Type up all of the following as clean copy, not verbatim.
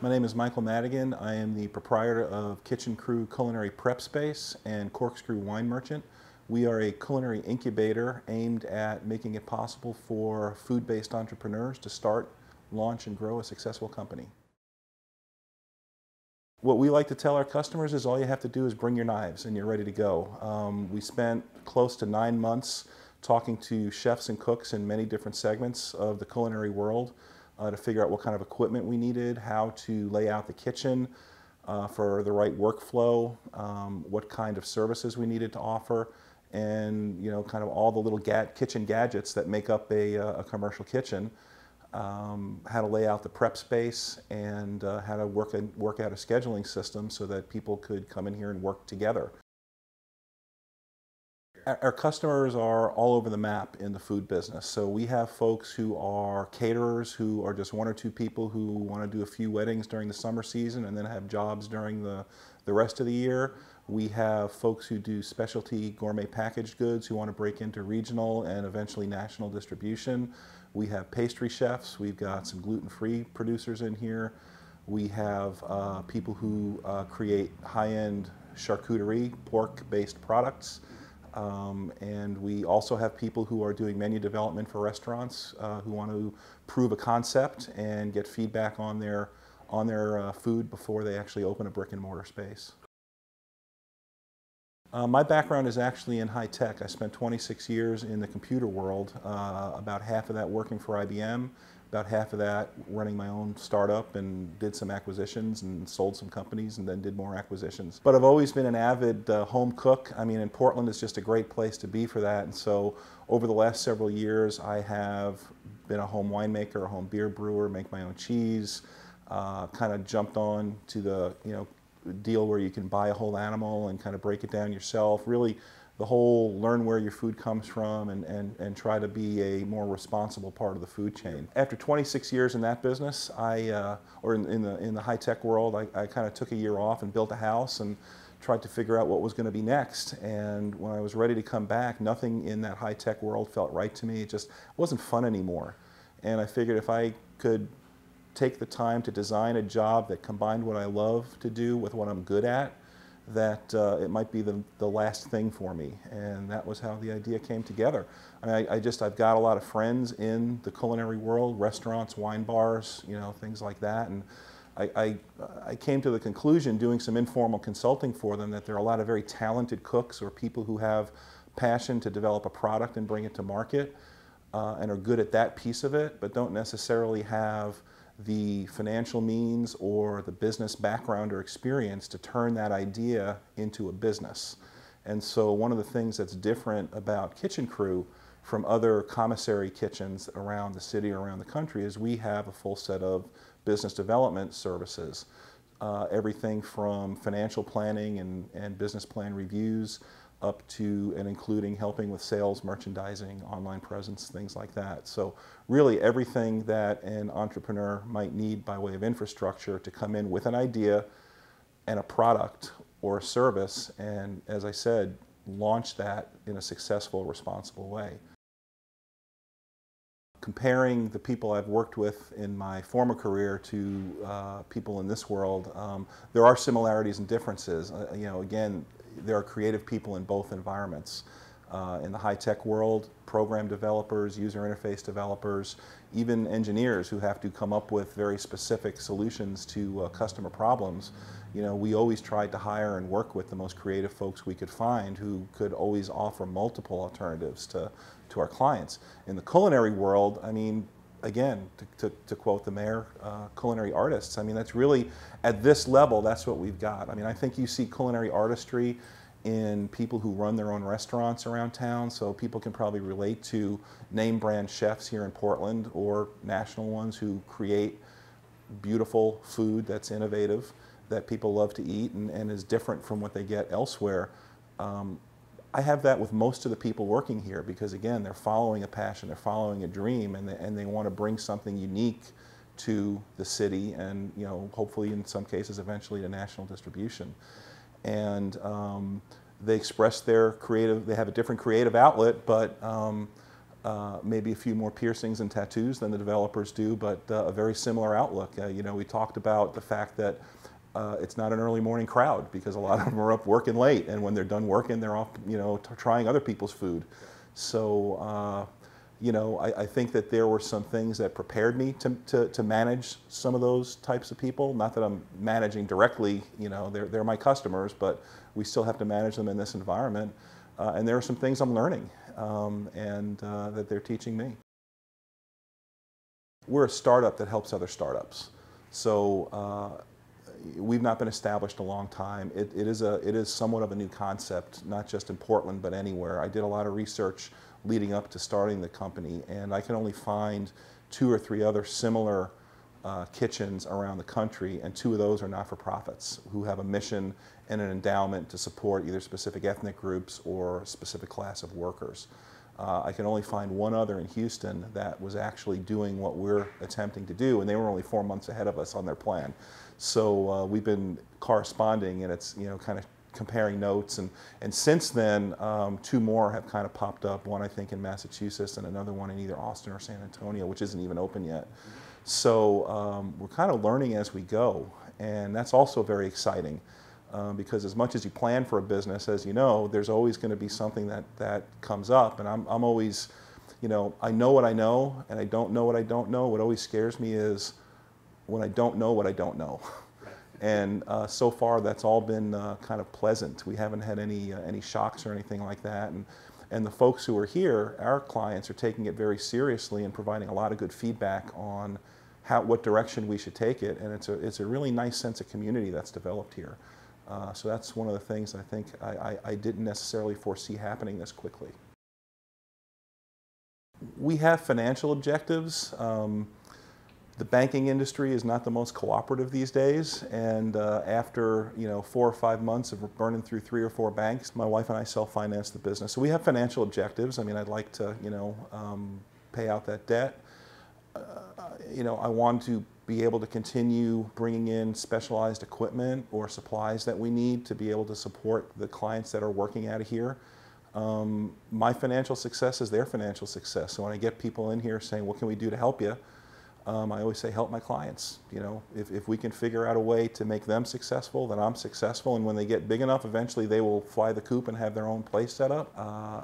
My name is Michael Madigan. I am the proprietor of KitchenCru Culinary Prep Space and Corkscrew Wine Merchant. We are a culinary incubator aimed at making it possible for food-based entrepreneurs to start, launch, and grow a successful company. What we like to tell our customers is all you have to do is bring your knives and you're ready to go. We spent close to 9 months talking to chefs and cooks in many different segments of the culinary world to figure out what kind of equipment we needed, how to lay out the kitchen for the right workflow, what kind of services we needed to offer, and kind of all the little kitchen gadgets that make up a commercial kitchen. How to lay out the prep space and how to work out a scheduling system so that people could come in here and work together. Our customers are all over the map in the food business. So we have folks who are caterers, who are just 1 or 2 people who want to do a few weddings during the summer season and then have jobs during the rest of the year. We have folks who do specialty gourmet packaged goods who want to break into regional and eventually national distribution. We have pastry chefs. We've got some gluten-free producers in here. We have people who create high-end charcuterie, pork-based products. And we also have people who are doing menu development for restaurants who want to prove a concept and get feedback on their food before they actually open a brick-and-mortar space. My background is actually in high tech. I spent 26 years in the computer world, about half of that working for IBM, about half of that running my own startup, and did some acquisitions and sold some companies and then did more acquisitions. But I've always been an avid home cook. I mean, in Portland is just a great place to be for that. And so over the last several years, I have been a home winemaker, a home beer brewer, make my own cheese, kind of jumped on to the deal where you can buy a whole animal and kind of break it down yourself. Really, the whole learn where your food comes from and try to be a more responsible part of the food chain. After 26 years in that business, or in the high-tech world, I kind of took a year off and built a house and tried to figure out what was going to be next. And when I was ready to come back, nothing in that high-tech world felt right to me. It just wasn't fun anymore. And I figured if I could take the time to design a job that combined what I love to do with what I'm good at, that it might be the last thing for me. And that was how the idea came together. I've got a lot of friends in the culinary world, restaurants, wine bars, things like that. And I came to the conclusion, doing some informal consulting for them, that there are a lot of very talented cooks or people who have passion to develop a product and bring it to market and are good at that piece of it, but don't necessarily have the financial means or the business background or experience to turn that idea into a business. And so one of the things that's different about KitchenCru from other commissary kitchens around the city or around the country is we have a full set of business development services. Everything from financial planning and business plan reviews up to and including helping with sales, merchandising, online presence, things like that. So really everything that an entrepreneur might need by way of infrastructure to come in with an idea and a product or a service and, as I said, launch that in a successful, responsible way. Comparing the people I've worked with in my former career to people in this world, there are similarities and differences. Again, there are creative people in both environments. In the high-tech world, program developers, user interface developers, even engineers who have to come up with very specific solutions to customer problems. We always tried to hire and work with the most creative folks we could find who could always offer multiple alternatives to our clients. In the culinary world, I mean, again, to quote the mayor, culinary artists. I mean, that's really, at this level, that's what we've got. I mean, I think you see culinary artistry in people who run their own restaurants around town, so people can probably relate to name brand chefs here in Portland or national ones who create beautiful food that's innovative, that people love to eat and is different from what they get elsewhere. I have that with most of the people working here because, again, they're following a passion, they're following a dream, and they want to bring something unique to the city and, hopefully in some cases eventually to national distribution. And they express their creative, they have a different creative outlet, but maybe a few more piercings and tattoos than the developers do, but a very similar outlook. You know, we talked about the fact that it's not an early morning crowd because a lot of them are up working late, and when they're done working, they're off, you know, trying other people's food. So, you know, I think that there were some things that prepared me to manage some of those types of people. Not that I'm managing directly, you know, they're my customers, but we still have to manage them in this environment. And there are some things I'm learning that they're teaching me. We're a startup that helps other startups. So we've not been established a long time. It is somewhat of a new concept, not just in Portland, but anywhere. I did a lot of research leading up to starting the company, and I can only find 2 or 3 other similar kitchens around the country, and 2 of those are not-for-profits who have a mission and an endowment to support either specific ethnic groups or a specific class of workers. I can only find 1 other in Houston that was actually doing what we're attempting to do, and they were only 4 months ahead of us on their plan. So we've been corresponding, and it's, you know, kind of comparing notes, and since then 2 more have kind of popped up, one I think in Massachusetts and another one in either Austin or San Antonio, which isn't even open yet. So we're kind of learning as we go, and that's also very exciting because as much as you plan for a business, as you know, there's always going to be something that comes up, and I'm always, you know what I know, and I don't know what I don't know. What always scares me is when I don't know what I don't know. And so far, that's all been kind of pleasant. We haven't had any shocks or anything like that. And the folks who are here, our clients, are taking it very seriously and providing a lot of good feedback on what direction we should take it. And it's a really nice sense of community that's developed here. So that's one of the things I think I didn't necessarily foresee happening this quickly. We have financial objectives. The banking industry is not the most cooperative these days, and after 4 or 5 months of burning through 3 or 4 banks, my wife and I self-finance the business. So we have financial objectives. I mean, I'd like to pay out that debt. I want to be able to continue bringing in specialized equipment or supplies that we need to be able to support the clients that are working out of here. My financial success is their financial success. So when I get people in here saying, what can we do to help you? I always say, help my clients. If we can figure out a way to make them successful, then I'm successful. And when they get big enough, eventually they will fly the coop and have their own place set up.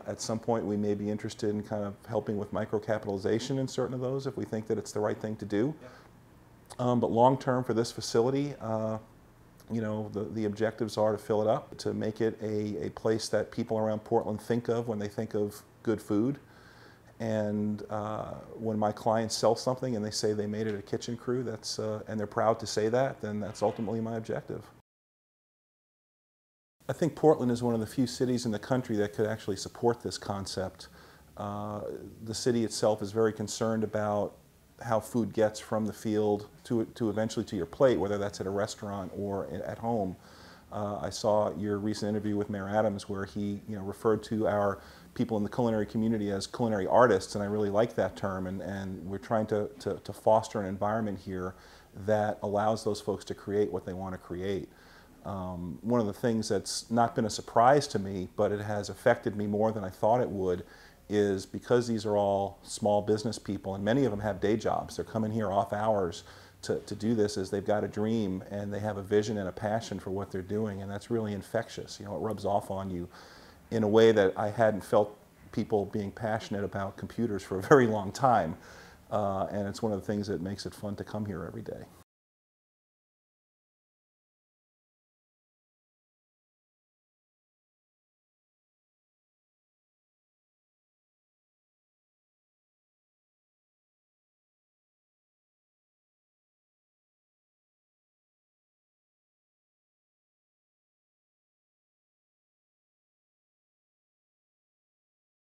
At some point, we may be interested in kind of helping with microcapitalization in certain of those if we think that it's the right thing to do. But long term for this facility, the objectives are to fill it up, to make it a place that people around Portland think of when they think of good food. And when my clients sell something and they say they made it at KitchenCru, and they're proud to say that, then that's ultimately my objective. I think Portland is one of the few cities in the country that could actually support this concept. The city itself is very concerned about how food gets from the field to eventually to your plate, whether that's at a restaurant or at home. I saw your recent interview with Mayor Adams where he referred to our people in the culinary community as culinary artists, and I really like that term, and we're trying to foster an environment here that allows those folks to create what they want to create. One of the things that's not been a surprise to me, but it has affected me more than I thought it would, is because these are all small business people, and many of them have day jobs. They're coming here off hours to do this, is they've got a dream and they have a vision and a passion for what they're doing, and that's really infectious. It rubs off on you in a way that I hadn't felt people being passionate about computers for a very long time. And it's one of the things that makes it fun to come here every day.